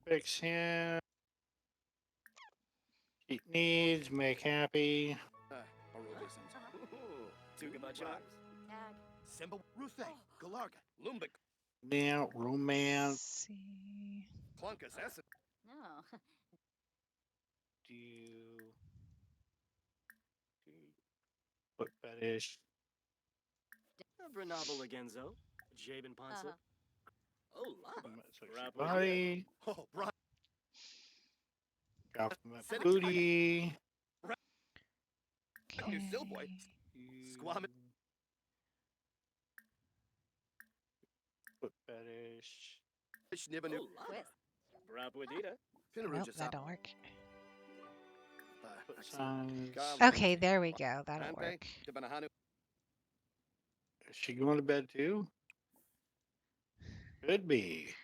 Fix him. Eat needs. Make happy. Now romance. See. No. Do foot fetish. Uh-huh. Sexy body. Compliment booty. Okay. Foot fetish. Twist. Nope, that don't work. Foot size. Okay, there we go. That'll work. Is she going to bed too? Could be.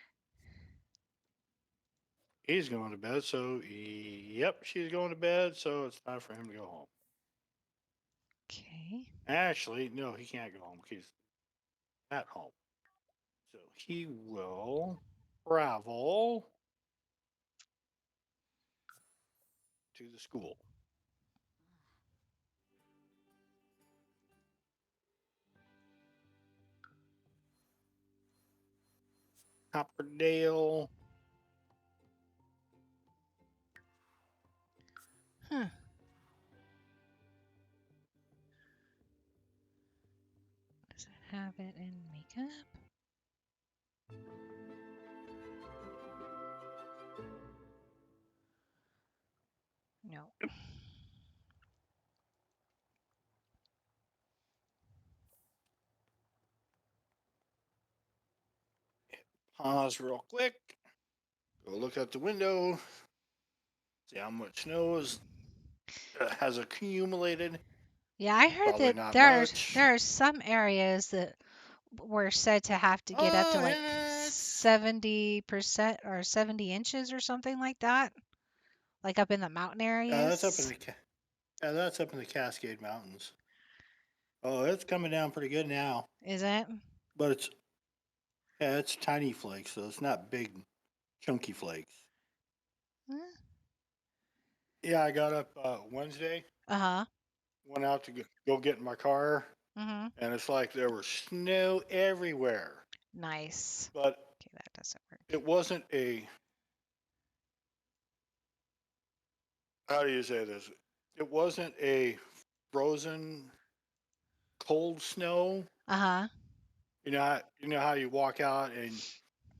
He's going to bed, so yep, she's going to bed, so it's time for him to go home. Okay. Actually, no, he can't go home. He's at home. So he will travel to the school. Copperdale. Huh. Does it have it in makeup? No. Pause real quick. Go look out the window. See how much snow has accumulated. Yeah, I heard Probably that not there's much. there are some areas that were said to have to get up to Oh, like it's 70% or 70 inches or something like that, like up in the mountain that's up in areas. the that's up in the Cascade Mountains. Oh, it's coming down pretty good now, Is it? but it's tiny flakes, so it's not big chunky flakes. Yeah, I got up Wednesday, Uh huh. went out to go get in my car, Mhm. and it's like there was snow everywhere. Nice. But Okay, that doesn't work. it wasn't a, how do you say this? It wasn't a frozen cold snow. Uh huh. You know how you walk out and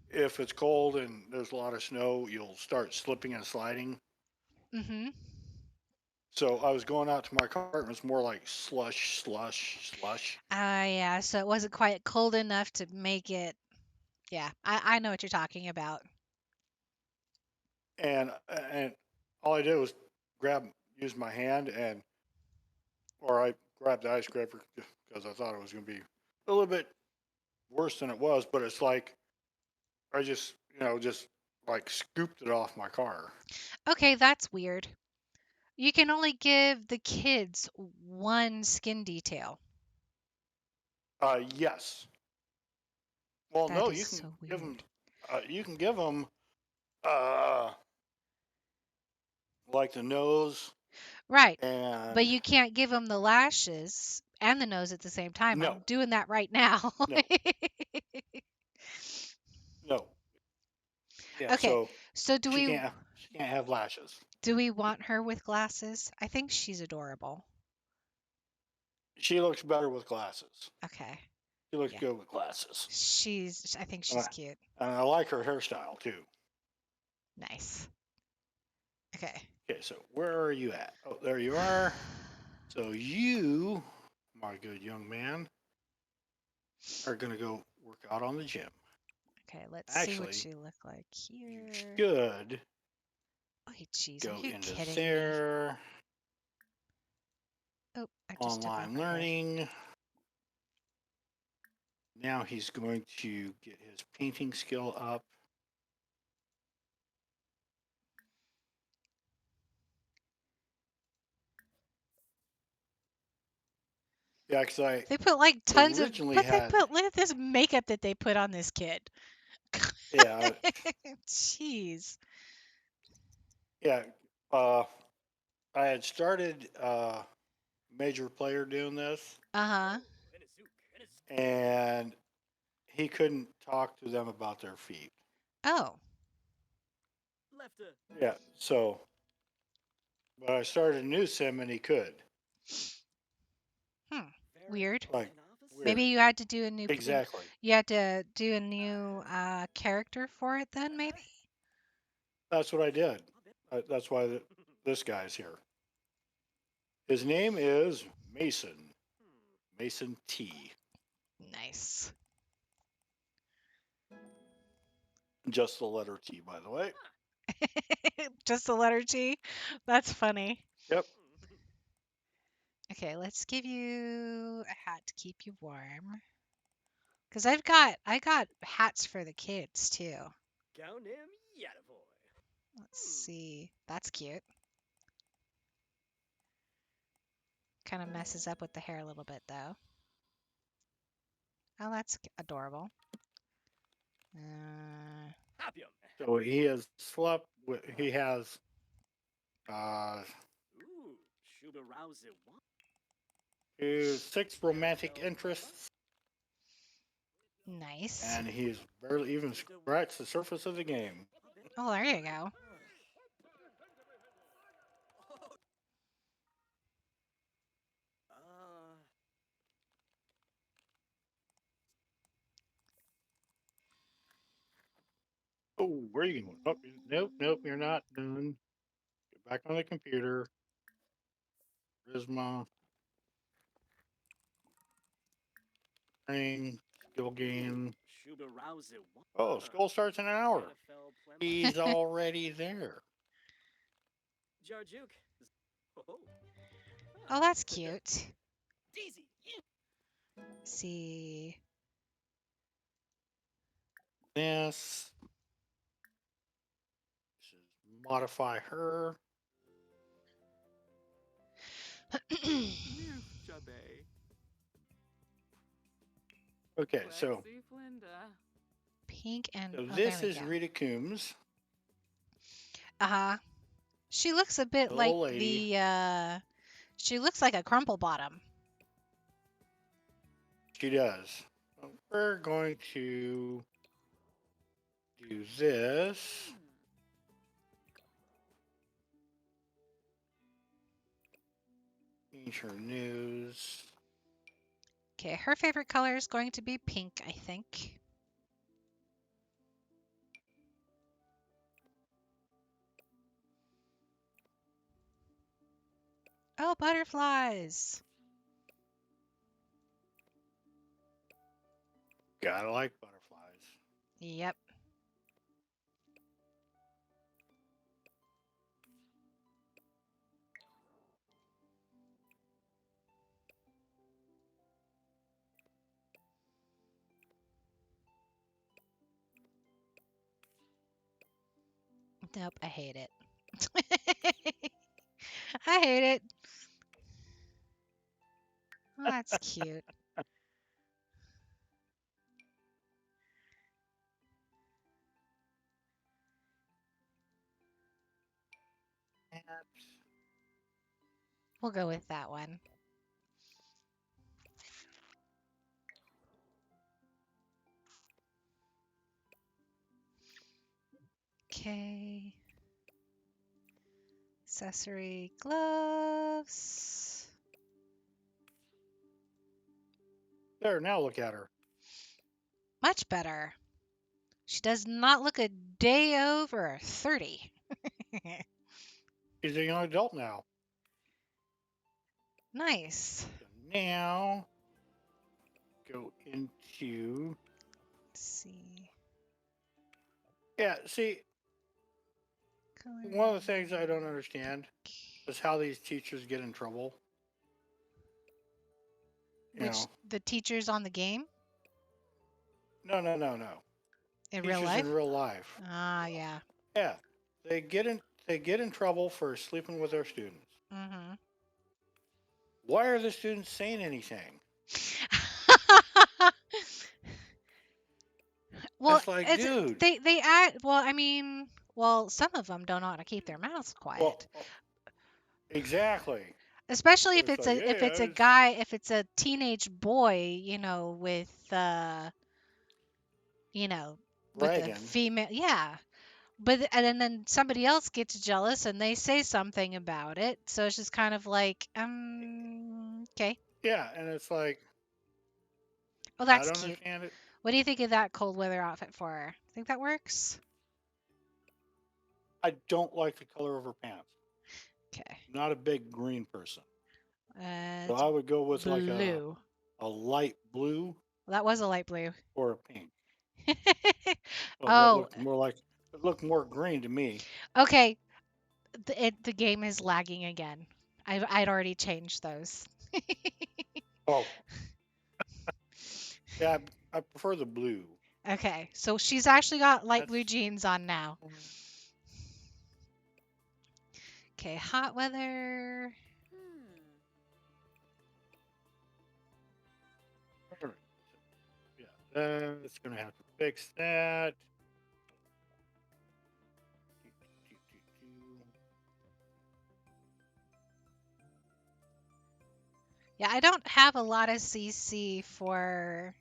if it's cold and there's a lot of snow, you'll start slipping and sliding. Mhm. So I was going out to my car and it was more like slush, slush, slush. Yeah. So it wasn't quite cold enough to make it. Yeah, I know what you're talking about. And all I did was grab, use my hand or I grabbed the ice scraper because I thought it was going to be a little bit worse than it was, but it's like I just, just like scooped it off my car. Okay, that's weird. You can only give the kids one skin detail. Yes. Well, That no, is so weird. you can give them, uh, like the nose Right. But and you can't give them the lashes and the nose at the same time. no, I'm doing that right now. no, no. Yeah, Okay. so So she can't have lashes. do we want her with glasses? I think she's adorable. She looks better with glasses. Okay. She looks Yeah. good with glasses. I think And she's cute. I like her hairstyle too. Nice. Okay. Okay, so where are you at? Oh, there you are. So you, my good young man, are gonna go work out on the gym. Okay, let's see what Actually, she look like you here. should Oh, jeez, are go you into kidding me? their Oh, I just took off online my hair. learning. Now he's going to get his painting skill up. Yeah, because I They put like tons of, originally but they had, put, look at this makeup that they put on this kid. yeah, Jeez. Yeah. Uh, I had started Major Player doing this, Uh-huh. and he couldn't talk to them about their feet. Oh. Left Yeah. So, but I started a new sim, and he could. Hmm. Weird. Like weird. Maybe you had to do a new Exactly. you had to do a new character for it then maybe? That's what I did. That's why this guy's here. His name is Mason. Mason T. Nice. Just the letter T, by the way. Just the letter T. That's funny. Yep. Okay, let's give you a hat to keep you warm. Cause I got hats for the kids too. Gown him, boy. Let's see. That's cute. Kind of messes up with the hair a little bit though. Oh, that's adorable. Happy him. So he has slept with, he has Ooh, Shuba rouse it. six romantic interests, Nice. and he's barely even scratched the surface of the game. Oh, there you go. Oh, where are you going? Nope, nope, you're not done. Get back on the computer. Charisma, thing, skill game. Shuba rouse it. Oh, school starts in an hour. He's already there. Jarjuk. Oh, Oh, that's cute. Daisy. Let's see. This is modify her. Okay, so Pink and oh, this there we is go. Rita Coombs, Uh-huh. She looks a bit the like little lady. the she looks like a crumple bottom. She does. So we're going to do this. Change her news. Okay, her favorite color is going to be pink, I think. Oh, butterflies. Gotta like butterflies. Yep. Nope, I hate it. I hate it. Oh, that's cute. We'll go with that one. Okay. Accessory gloves. There, now look at her. Much better. She does not look a day over 30. She's a young adult now. Nice. So now, go into. Let's see. Yeah, see, Color. one of the things I don't understand is how these teachers get in trouble. You Which know, the teachers on the game no. in real Teachers life? in real life. Ah, yeah. Yeah, they get in trouble for sleeping with their students. Mhm. Why are the students saying anything? Well, It's like, it's dude. they add. Well, I mean, Well, some of them don't know how to keep their mouths Well, quiet. exactly. Especially if It's it's like, a if hey, it's a guy, if it's a teenage boy, with with a bragging. female, yeah. But and then somebody else gets jealous and they say something about it. So it's just kind of like, okay. Yeah, and it's like, Oh, I that's don't cute. understand it. What do you think of that cold weather outfit for her? Think that works? I don't like the color of her pants. Okay. I'm not a big green person. So It's I would go with like blue. a light blue Well, that was a light blue. or a pink. Well, that Oh, looked more like it looked more green to me. okay. The game is lagging again. I'd already changed those. Oh, yeah, I prefer the blue. Okay, so she's actually got light blue That's jeans on now. Okay, hot weather. Hmm. all right. Yeah, that's gonna have to fix that. Yeah, I don't have a lot of CC for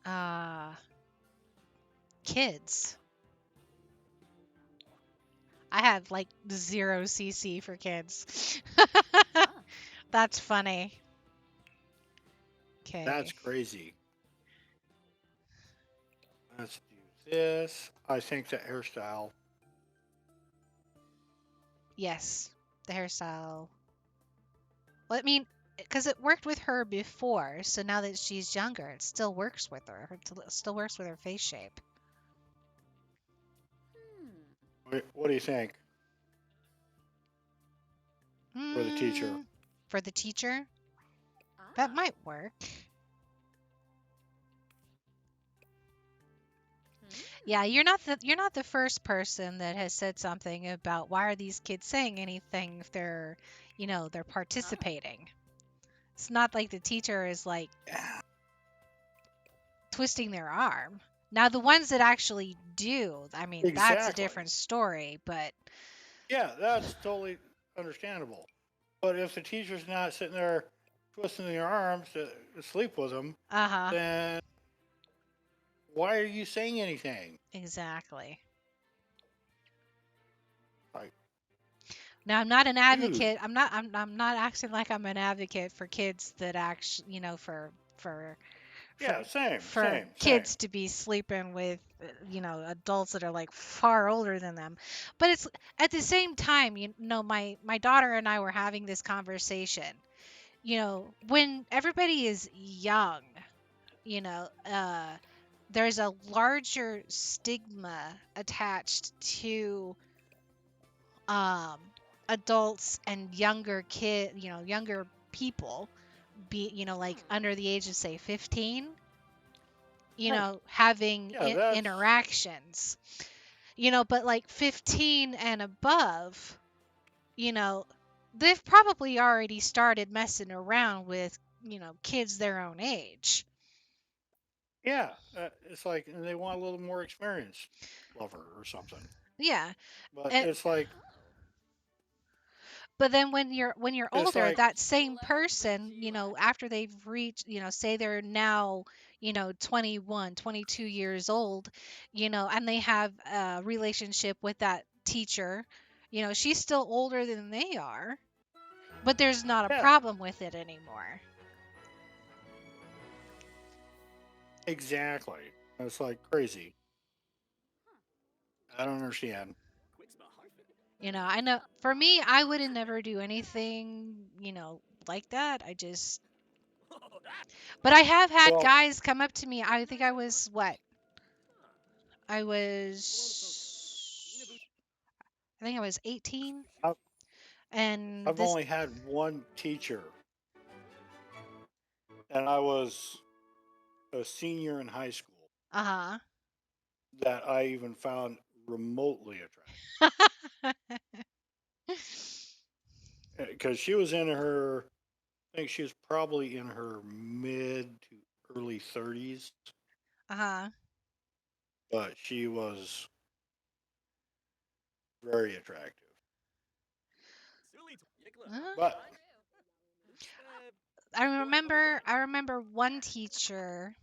uh kids. I have like 0 CC for kids. Huh. That's funny. That's Okay. crazy. Let's do this. I think the hairstyle. Yes, the hairstyle. Well, I mean, because it worked with her before, so now that she's younger, it still works with her. It still works with her face shape. Hmm. What do you think for the teacher? For the teacher, that Ah. might work. Yeah, Hmm. you're not the first person that has said something about why are these kids saying anything if they're Huh. participating. It's not like the teacher is like Yeah, twisting their arm. Now the ones that actually do, I mean, that's a exactly. different story, but Yeah, that's totally understandable. But if the teacher's not sitting there twisting their arms to sleep with them, uh-huh, then why are you saying anything? exactly. Like, Now I'm not an dude, advocate. I'm not acting like I'm an advocate for kids that actually, for for yeah, same, for same, same. kids to be sleeping with adults that are like far older than them. But it's at the same time, my daughter and I were having this conversation. When everybody is young, you know uh there's a larger stigma attached to um adults and younger people, like under the age of say 15, Right. having Yeah, that's interactions, but like 15 and above, you know they've probably already started messing around with kids their own age. yeah. It's like and they want a little more experience, lover or something. Yeah. But and, but then when you're it's older, like that same person, after they've reached, say they're now 21, 22 years old, and they have a relationship with that teacher, she's still older than they are, but there's not a yeah, problem with it anymore. exactly. It's like crazy. I don't understand. Quits my Hartford. I know for me, I wouldn't never do anything, like that. Oh, that. But I have had Well, guys come up to me. I think I was what? Huh. I Hello, folks. Peanut was I think I was 18, I've, and I've this only had one teacher, and I was a senior in high school uh-huh. that I even found remotely attractive because she was in her, I think she was probably in her mid to early 30s, uh-huh. but she was. very attractive. Uh, But I remember one teacher.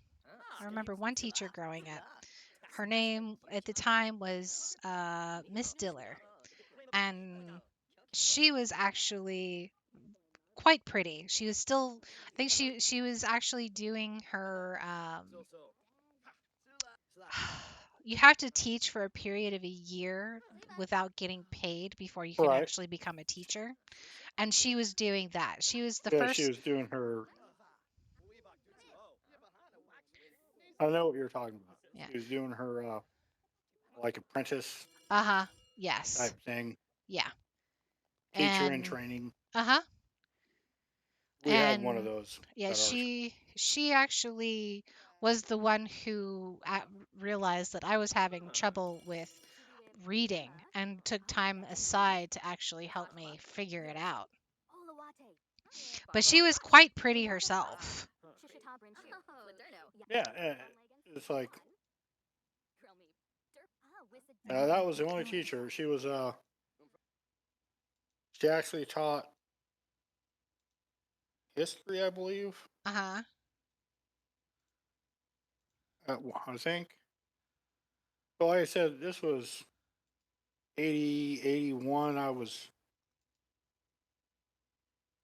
I remember one teacher growing up. Her name at the time was Miss Diller, and she was actually quite pretty. She was still, I think she was actually doing her. You have to teach for a period of a year without getting paid before you can right, actually become a teacher. And she was doing that. She was the yeah, she first. was doing her. I know what you're talking about. Yeah. She was doing her like apprentice Uh huh. Yes. type thing, Yeah. teacher in And training. uh huh. We had one of And those yeah, at our. she actually was the one who realized that I was having trouble with reading and took time aside to actually help me figure it out. But she was quite pretty herself. Yeah, it's like that was the only Okay. teacher. She was she actually taught history, I believe. Uh-huh. I think. So like I said, this was 80, 81. I was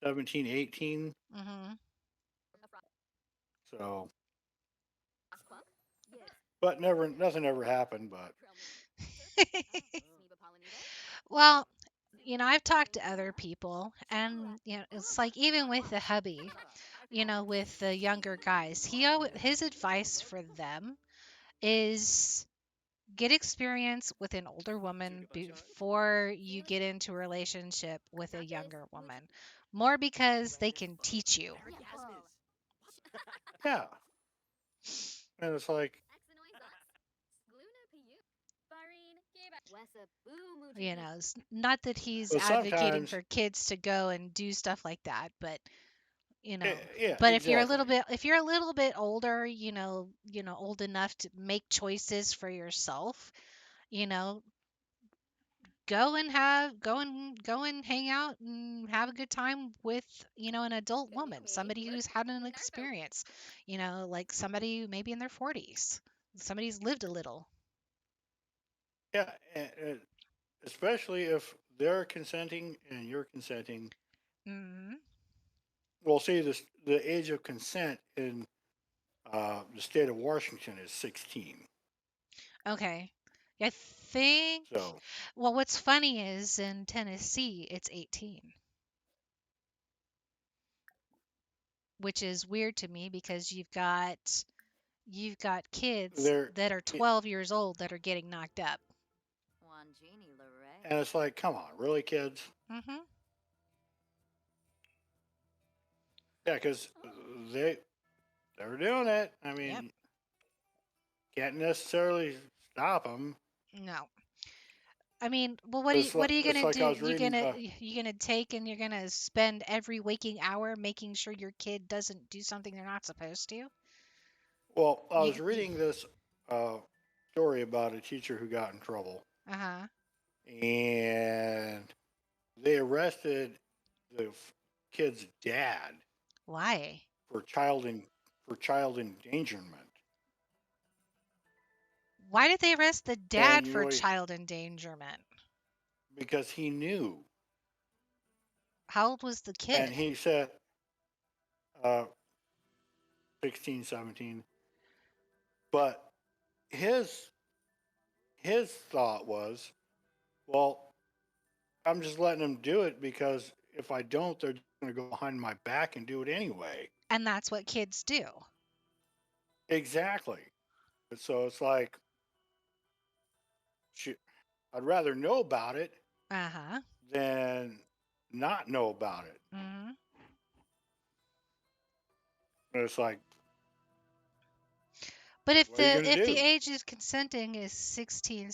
17, 18. Mhm. So, but nothing ever happened. But Well, I've talked to other people, and it's like even with the hubby, with the younger guys, his advice for them is get experience with an older woman before you get into a relationship with a younger woman. More because they can teach you. yeah, and it's like, It's not that he's but advocating sometimes, for kids to go and do stuff like that, but you know yeah, but exactly. if you're a little bit older, old enough to make choices for yourself, you know go and hang out and have a good time with an adult woman, somebody who's had an experience, like somebody maybe in their 40s, somebody's lived a little. Yeah, and especially if they're consenting and you're consenting. Hmm. Well, see, the age of consent in the state of Washington is 16. Okay. I think, So well, what's funny is in Tennessee it's 18, which is weird to me because you've got kids they're, that are 12 years old that are getting knocked up. and it's like, come on, really, kids? Hmm. Yeah, because they they're doing it. I Yep. mean, can't necessarily stop them. No. I mean, well, what are you It's gonna like do? I was reading. You gonna take and you're gonna spend every waking hour making sure your kid doesn't do something they're not supposed to? Well, I was You reading this uh, story about a teacher who got in trouble, uh-huh. and they arrested the kid's dad Why? for child endangerment. Why did they arrest the And dad you for really child endangerment? because he knew, How old was the and kid? he said uh, 16, 17. But his his thought was, well, I'm just letting them do it because if I don't, they're going to go behind my back and do it anyway. And that's what kids do. Exactly. So it's like, I'd rather know about it Uh-huh. than not know about it. Hmm. And it's like, But if what are you the going to if the do? age is consenting is 16,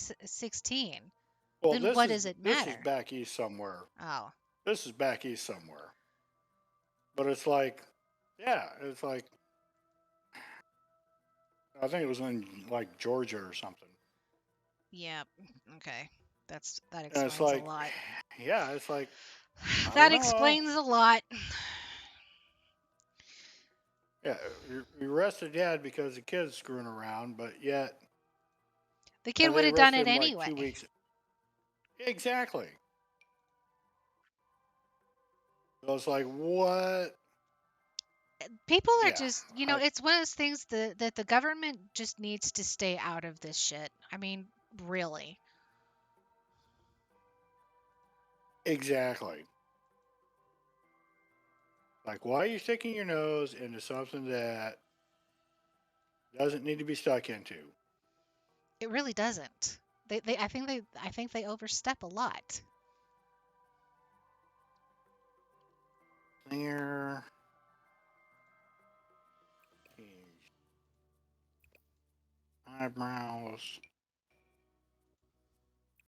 Well, then what does it this is matter? back east somewhere. Oh. This is back east somewhere. But it's like, yeah, it's like I think it was in like Georgia or something. Yep. Okay. That And it's explains a like, lot. yeah, it's like, I don't That know. explains a lot. Yeah, you arrested dad because the kid's screwing around, but yet The kid would they have done arrested it him like 2 anyway. weeks. Exactly. So it's like, what? People are Yeah, just, I it's one of those things that the government just needs to stay out of this shit. I mean, really. exactly. Like, why are you sticking your nose into something that doesn't need to be stuck into? It really doesn't. I think they overstep a lot. Clear eyebrows.